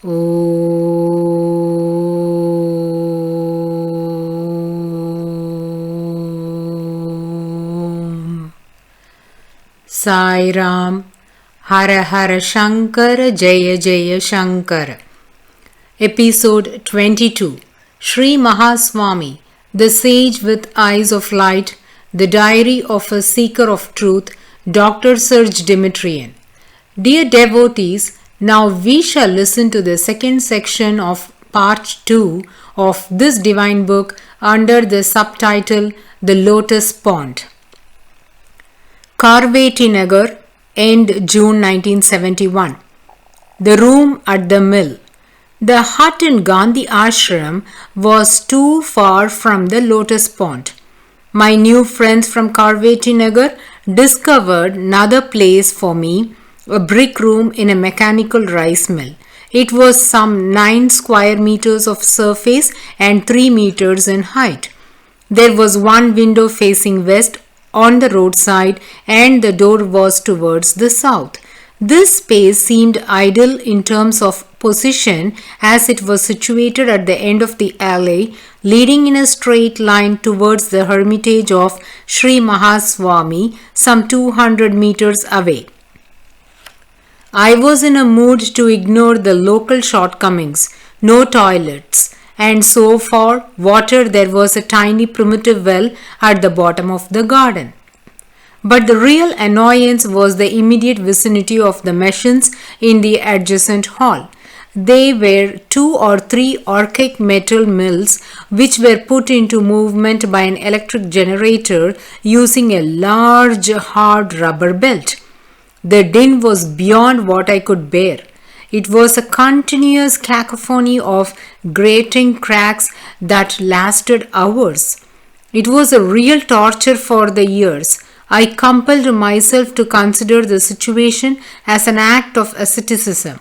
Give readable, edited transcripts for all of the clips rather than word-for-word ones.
Aum Sairam. Hara Hara Shankara, Jaya Jaya Shankara. Episode 22. Sri Mahaswami, the sage with eyes of light, the diary of a seeker of truth, Dr.Serge Demetrian. Dear devotees, now we shall listen to the second section of part 2 of this divine book under the subtitle The Lotus Pond. Karveti Nagar, end June 1971. The room at the mill. The hut in Gandhi Ashram was too far from the lotus pond. My new friends from Karveti Nagar discovered another place for me, a brick room in a mechanical rice mill. It was some 9 square meters of surface and 3 meters in height. There was one window facing west on the roadside and the door was towards the south. This space seemed ideal in terms of position as it was situated at the end of the alley leading in a straight line towards the hermitage of Sri Mahaswami some 200 meters away. I was in a mood to ignore the local shortcomings, no toilets, and so for water there was a tiny primitive well at the bottom of the garden. But the real annoyance was the immediate vicinity of the machines in the adjacent hall. They were 2 or 3 archaic metal mills which were put into movement by an electric generator using a large hard rubber belt. The din was beyond what I could bear. It was a continuous cacophony of grating cracks that lasted hours. It was a real torture for the ears. I compelled myself to consider the situation as an act of asceticism.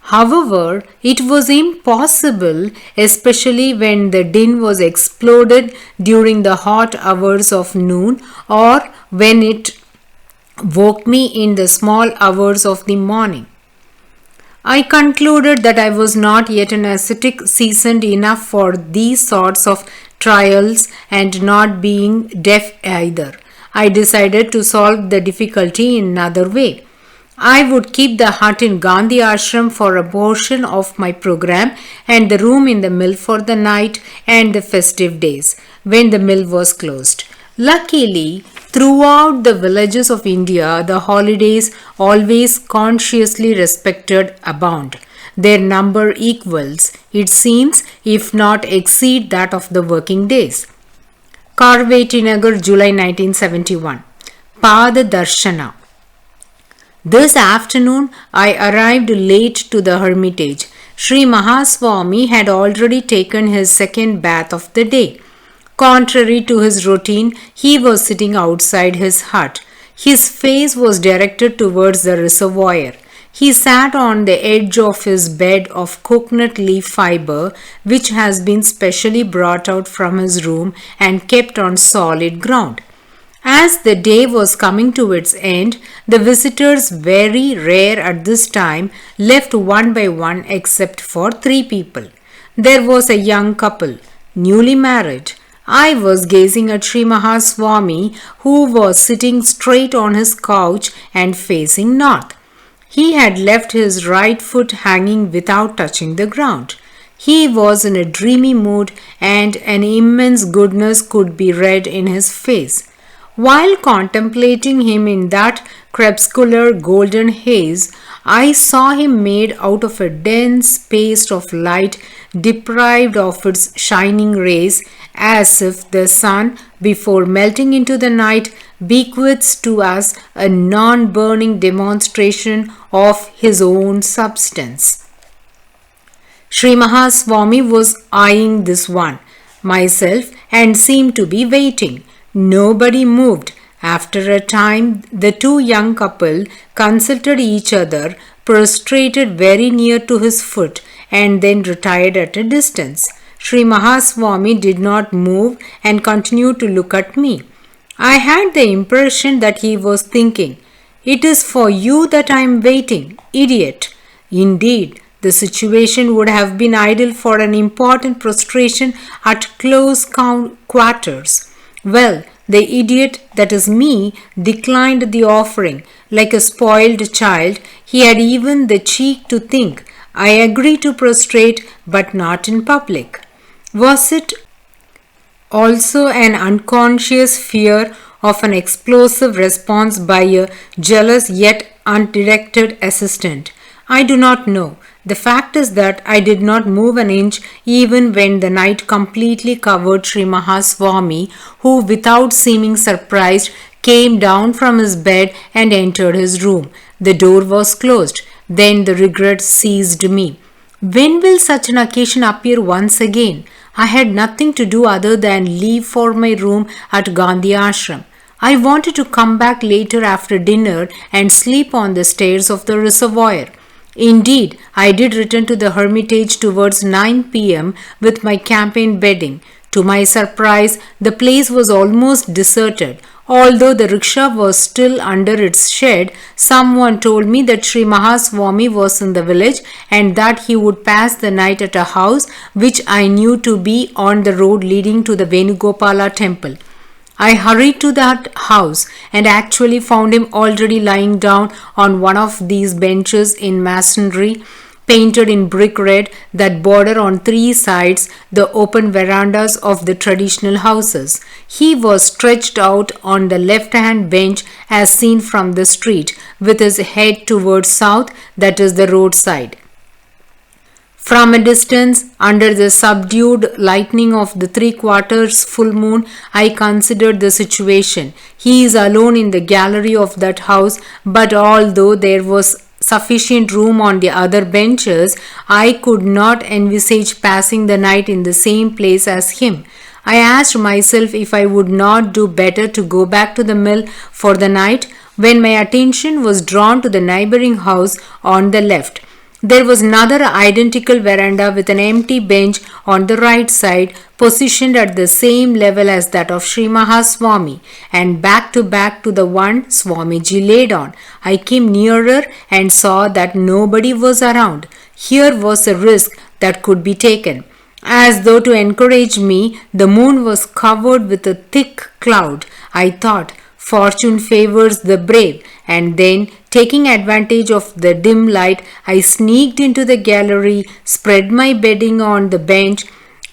However, it was impossible, especially when the din was exploded during the hot hours of noon or when it woke me in the small hours of the morning. I concluded that I was not yet an ascetic seasoned enough for these sorts of trials and not being deaf either. I decided to solve the difficulty in another way. I would keep the hut in Gandhi Ashram for a portion of my program and the room in the mill for the night and the festive days when the mill was closed. Luckily, throughout the villages of India, the holidays always consciously respected abound. Their number equals, it seems, if not exceed that of the working days. Karveti Nagar, July 1971. Pada Darshana. This afternoon, I arrived late to the hermitage. Sri Mahaswami had already taken his second bath of the day. Contrary to his routine, he was sitting outside his hut. His face was directed towards the reservoir. He sat on the edge of his bed of coconut leaf fiber, which has been specially brought out from his room and kept on solid ground. As the day was coming to its end, the visitors, very rare at this time, left one by one except for 3 people. There was a young couple, newly married. I was gazing at Sri Mahaswami, who was sitting straight on his couch and facing north. He had left his right foot hanging without touching the ground. He was in a dreamy mood and an immense goodness could be read in his face. While contemplating him in that crepuscular golden haze, I saw him made out of a dense paste of light deprived of its shining rays, as if the sun, before melting into the night, bequeaths to us a non-burning demonstration of his own substance. Sri Mahaswami was eyeing this one, myself, and seemed to be waiting. Nobody moved. After a time, the 2 young couple consulted each other, prostrated very near to his foot, and then retired at a distance. Sri Mahaswami did not move and continued to look at me. I had the impression that he was thinking, "It is for you that I am waiting, idiot." Indeed, The situation would have been ideal for an important prostration at close quarters. Well, the idiot, that is me, declined the offering. Like a spoiled child, he had even the cheek to think, I agree to prostrate, but not in public. Was it also an unconscious fear of an explosive response by a jealous yet undirected assistant? I do not know. The fact is that I did not move an inch even when the night completely covered Sri Mahaswami, who, without seeming surprised, came down from his bed and entered his room. The door was closed. Then the regret seized me. When will such an occasion appear once again? I had nothing to do other than leave for my room at Gandhi Ashram. I wanted to come back later after dinner and sleep on the stairs of the reservoir. Indeed, I did return to the hermitage towards 9 p.m. with my campaign bedding. To my surprise, the place was almost deserted. Although the rickshaw was still under its shed, someone told me that Sri Mahaswami was in the village and that he would pass the night at a house which I knew to be on the road leading to the Venugopala temple. I hurried to that house and actually found him already lying down on one of these benches in masonry, painted in brick red, that border on three sides the open verandas of the traditional houses. He was stretched out on the left-hand bench as seen from the street, with his head towards south, that is the roadside. From a distance, under the subdued lightning of the 3/4 full moon, I considered the situation. He is alone in the gallery of that house, but although there was sufficient room on the other benches, I could not envisage passing the night in the same place as him. I asked myself if I would not do better to go back to the mill for the night, when my attention was drawn to the neighboring house on the left. There was another identical veranda with an empty bench on the right side, positioned at the same level as that of Sri Mahaswami, and back to the one Swamiji laid on. I came nearer and saw that nobody was around. Here was a risk that could be taken. As though to encourage me, the moon was covered with a thick cloud. I thought, fortune favors the brave, and then, taking advantage of the dim light, I sneaked into the gallery, spread my bedding on the bench,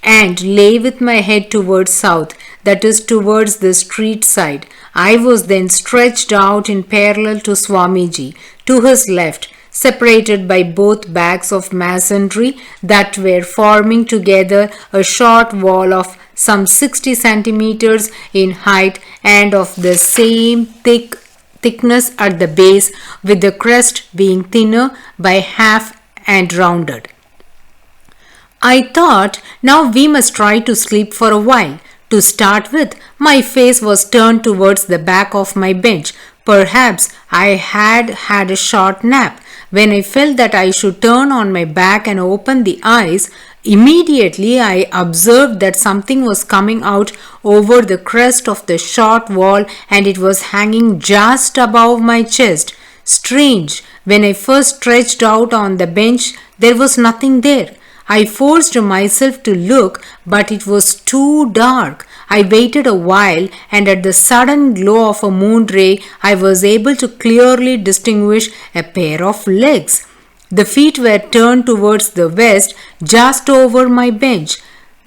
and lay with my head towards south, that is towards the street side. I was then stretched out in parallel to Swamiji, to his left, separated by both backs of masonry that were forming together a short wall of some 60 centimeters in height and of the same thickness at the base, with the crest being thinner by half and rounded. I thought, now we must try to sleep for a while. To start with, my face was turned towards the back of my bench. Perhaps I had had a short nap. When I felt that I should turn on my back and open the eyes, immediately I observed that something was coming out over the crest of the short wall, and it was hanging just above my chest. Strange, when I first stretched out on the bench, there was nothing there. I forced myself to look, but it was too dark. I waited a while, and at the sudden glow of a moon ray, I was able to clearly distinguish a pair of legs. The feet were turned towards the west, just over my bench.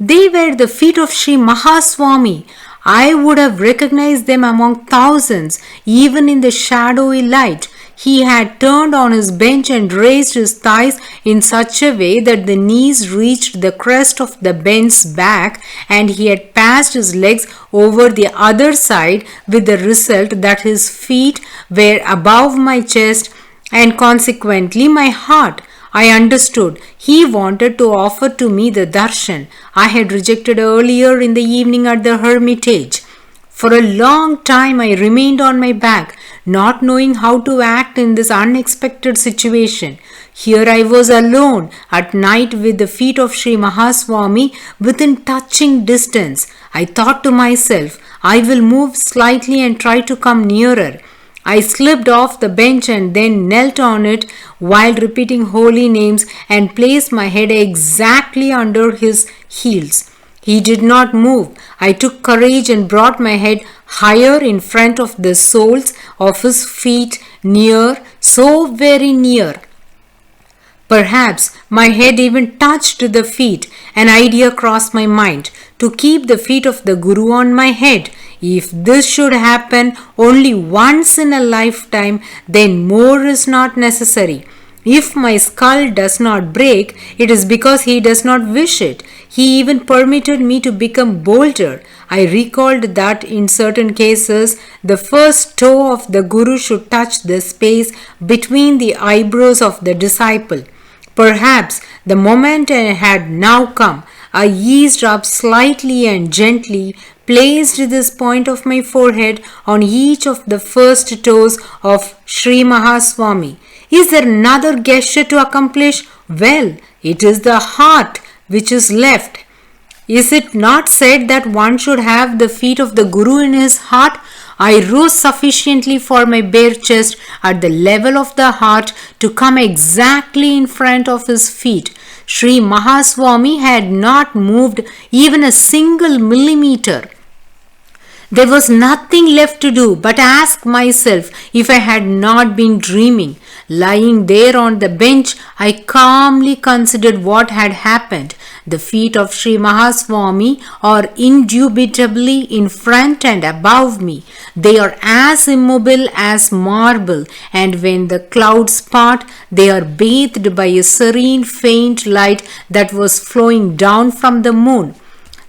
They were the feet of Sri Mahaswami. I would have recognized them among thousands, even in the shadowy light. He had turned on his bench and raised his thighs in such a way that the knees reached the crest of the bench's back, and he had passed his legs over the other side, with the result that his feet were above my chest and consequently my heart. I understood. He wanted to offer to me the darshan I had rejected earlier in the evening at the hermitage. For a long time I remained on my back, not knowing how to act in this unexpected situation. Here I was alone at night with the feet of Sri Mahaswami within touching distance. I thought to myself, I will move slightly and try to come nearer. I slipped off the bench and then knelt on it while repeating holy names and placed my head exactly under his heels. He did not move. I took courage and brought my head higher in front of the soles of his feet, near, so very near. Perhaps my head even touched the feet. An idea crossed my mind to keep the feet of the Guru on my head. If this should happen only once in a lifetime, then more is not necessary. If my skull does not break, it is because he does not wish it. He even permitted me to become bolder. I recalled that in certain cases, the first toe of the Guru should touch the space between the eyebrows of the disciple. Perhaps the moment had now come. I eased up slightly and gently placed this point of my forehead on each of the first toes of Sri Mahaswami. Is there another gesture to accomplish? Well, it is the heart which is left. Is it not said that one should have the feet of the Guru in his heart? I rose sufficiently for my bare chest at the level of the heart to come exactly in front of his feet. Sri Mahaswami had not moved even a single millimeter. There was nothing left to do but ask myself if I had not been dreaming. Lying there on the bench, I calmly considered what had happened. The feet of Sri Mahaswami are indubitably in front and above me. They are as immobile as marble, and when the clouds part, they are bathed by a serene faint light that was flowing down from the moon.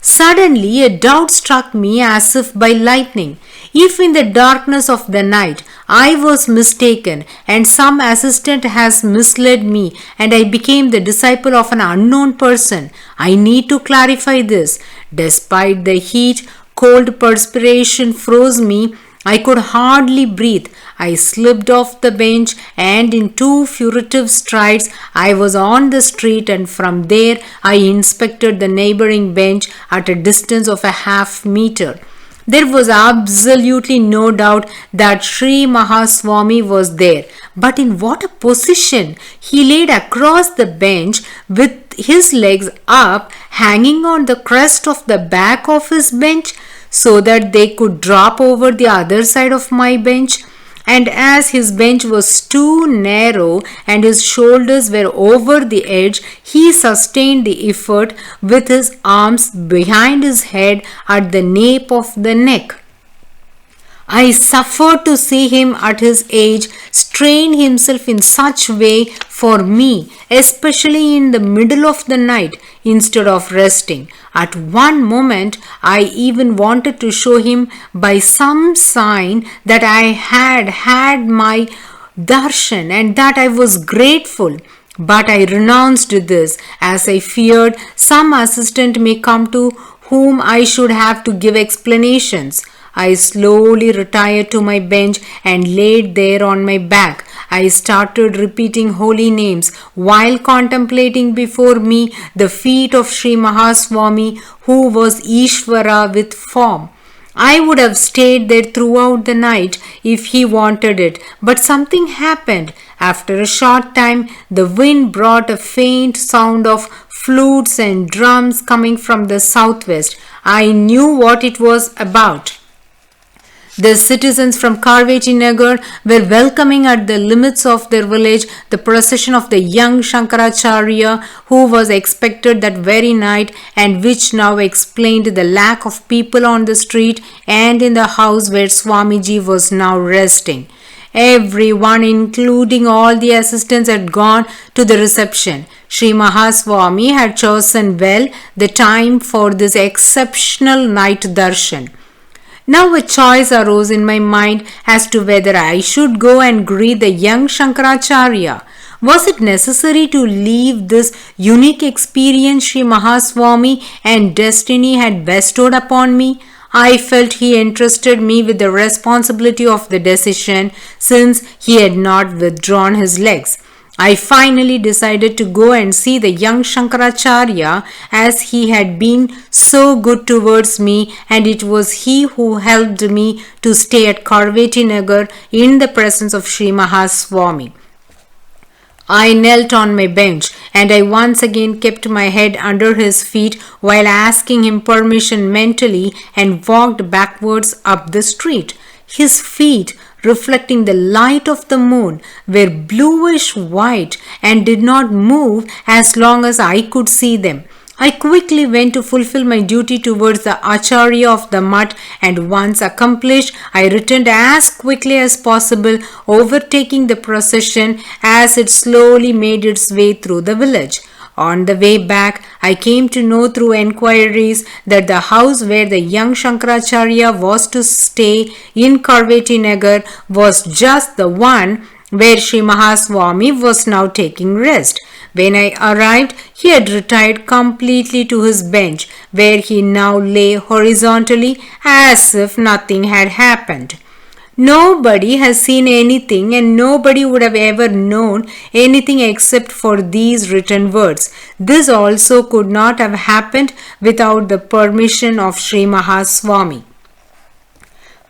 Suddenly a doubt struck me as if by lightning. If in the darkness of the night I was mistaken and some assistant has misled me and I became the disciple of an unknown person, I need to clarify this. Despite the heat, cold perspiration froze me. I could hardly breathe. I slipped off the bench and in 2 furtive strides I was on the street, and from there I inspected the neighboring bench at a distance of a half meter. There was absolutely no doubt that Sri Mahaswami was there. But in what a position! He laid across the bench with his legs up, hanging on the crest of the back of his bench, so that they could drop over the other side of my bench. And as his bench was too narrow and his shoulders were over the edge, he sustained the effort with his arms behind his head at the nape of the neck. I suffered to see him at his age strain himself in such way for me, especially in the middle of the night, instead of resting. At one moment, I even wanted to show him by some sign that I had had my darshan and that I was grateful. But I renounced this, as I feared some assistant may come to whom I should have to give explanations. I slowly retired to my bench and laid there on my back. I started repeating holy names while contemplating before me the feet of Sri Mahaswami, who was Ishvara with form. I would have stayed there throughout the night if he wanted it, but something happened. After a short time, the wind brought a faint sound of flutes and drums coming from the southwest. I knew what it was about. The citizens from Karveji Nagar were welcoming at the limits of their village the procession of the young Shankaracharya who was expected that very night, and which now explained the lack of people on the street and in the house where Swamiji was now resting. Everyone, including all the assistants, had gone to the reception. Sri Mahaswami had chosen well the time for this exceptional night darshan. Now a choice arose in my mind as to whether I should go and greet the young Shankaracharya. Was it necessary to leave this unique experience Sri Mahaswami and destiny had bestowed upon me? I felt he entrusted me with the responsibility of the decision, since he had not withdrawn his legs. I finally decided to go and see the young Shankaracharya, as he had been so good towards me, and it was he who helped me to stay at Karveti Nagar in the presence of Sri Mahaswami. I knelt on my bench, and I once again kept my head under his feet while asking him permission mentally, and walked backwards up the street. His feet, reflecting the light of the moon, were bluish white and did not move as long as I could see them. I quickly went to fulfill my duty towards the Acharya of the Mutt, and once accomplished, I returned as quickly as possible, overtaking the procession as it slowly made its way through the village. On the way back, I came to know through enquiries that the house where the young Shankaracharya was to stay in Karveti Nagar was just the one where Sri Mahaswami was now taking rest. When I arrived, he had retired completely to his bench, where he now lay horizontally as if nothing had happened. Nobody has seen anything, and nobody would have ever known anything except for these written words. This also could not have happened without the permission of Sri Mahaswami.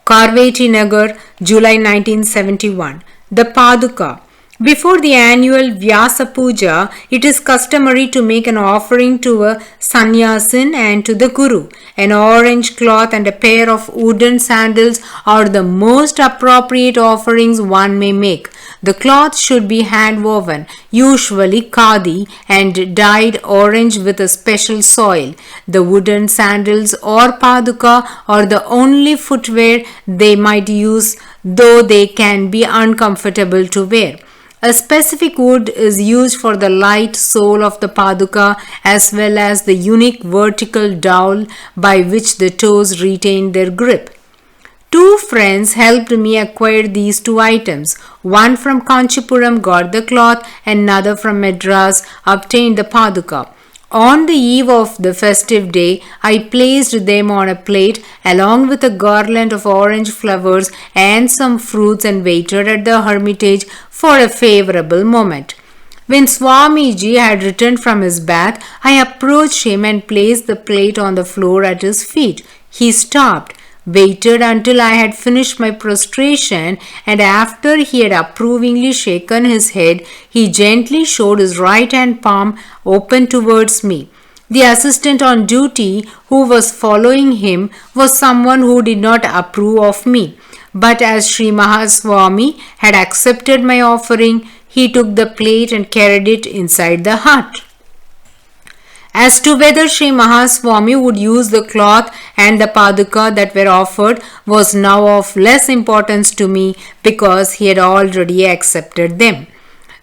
Karveti Nagar, July 1971. The Paduka. Before the annual Vyasa Puja, it is customary to make an offering to a sannyasin and to the Guru. An orange cloth and a pair of wooden sandals are the most appropriate offerings one may make. The cloth should be hand woven, usually khadi, and dyed orange with a special soil. The wooden sandals or paduka are the only footwear they might use, though they can be uncomfortable to wear. A specific wood is used for the light sole of the paduka, as well as the unique vertical dowel by which the toes retain their grip. Two friends helped me acquire these two items. One from Kanchipuram got the cloth, and another from Madras obtained the paduka. On the eve of the festive day, I placed them on a plate along with a garland of orange flowers and some fruits, and waited at the hermitage for a favorable moment. When Swamiji had returned from his bath, I approached him and placed the plate on the floor at his feet. He stopped, waited until I had finished my prostration, and after he had approvingly shaken his head, he gently showed his right hand palm open towards me. The assistant on duty who was following him was someone who did not approve of me. But as Sri Mahaswami had accepted my offering, he took the plate and carried it inside the hut. As to whether Sri Mahaswami would use the cloth and the paduka that were offered was now of less importance to me, because he had already accepted them.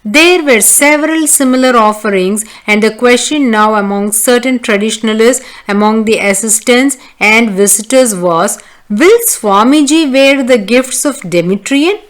There were several similar offerings, and the question now among certain traditionalists, among the assistants and visitors was, will Swamiji wear the gifts of Demetrian?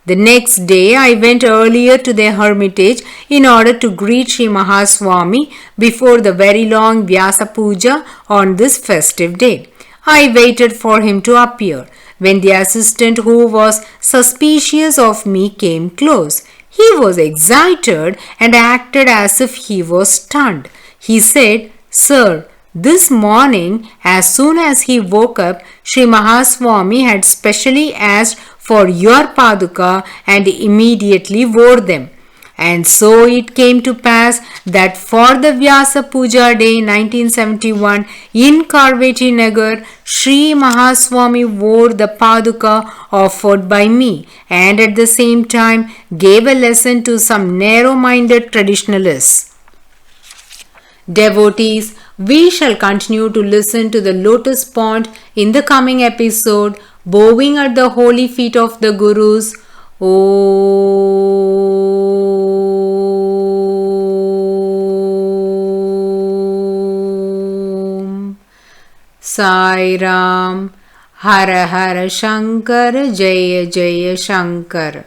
The next day I went earlier to the hermitage in order to greet Sri Mahaswami before the very long Vyasa Puja on this festive day. I waited for him to appear, when the assistant who was suspicious of me came close. He was excited and acted as if he was stunned. He said, "Sir, this morning, as soon as he woke up, Sri Mahaswami had specially asked for your paduka and immediately wore them." And so it came to pass that for the Vyasa Puja day 1971 in Karveti Nagar, Sri Mahaswami wore the paduka offered by me, and at the same time gave a lesson to some narrow-minded traditionalists. Devotees, we shall continue to listen to the lotus pond in the coming episode, bowing at the holy feet of the Gurus. Aum Sairam. Hara Hara Shankara, Jaya Jaya Shankara.